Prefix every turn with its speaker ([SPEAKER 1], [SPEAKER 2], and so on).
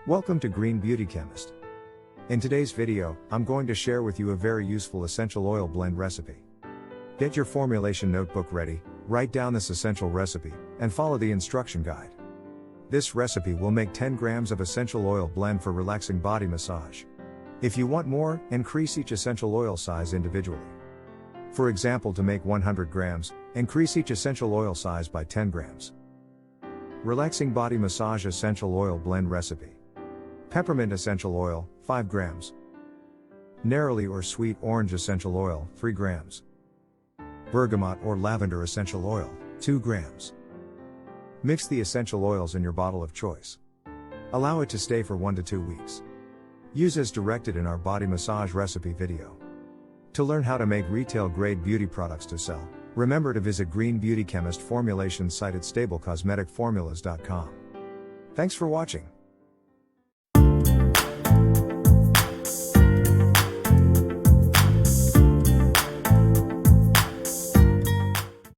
[SPEAKER 1] Welcome to Green Beauty Chemist. In today's video, I'm going to share with you a very useful essential oil blend recipe. Get your formulation notebook ready, write down this essential recipe, and follow the instruction guide. This recipe will make 10 grams of essential oil blend for relaxing body massage. If you want more, increase each essential oil size individually. For example, to make 100 grams, increase each essential oil size by 10 grams. Relaxing body massage essential oil blend recipe. Peppermint essential oil, 5 grams. Neroli or sweet orange essential oil, 3 grams. Bergamot or lavender essential oil, 2 grams. Mix the essential oils in your bottle of choice. Allow it to stay for 1 to 2 weeks. Use as directed in our body massage recipe video. To learn how to make retail-grade beauty products to sell, remember to visit Green Beauty Chemist formulation site at stablecosmeticformulas.com. Thanks for watching.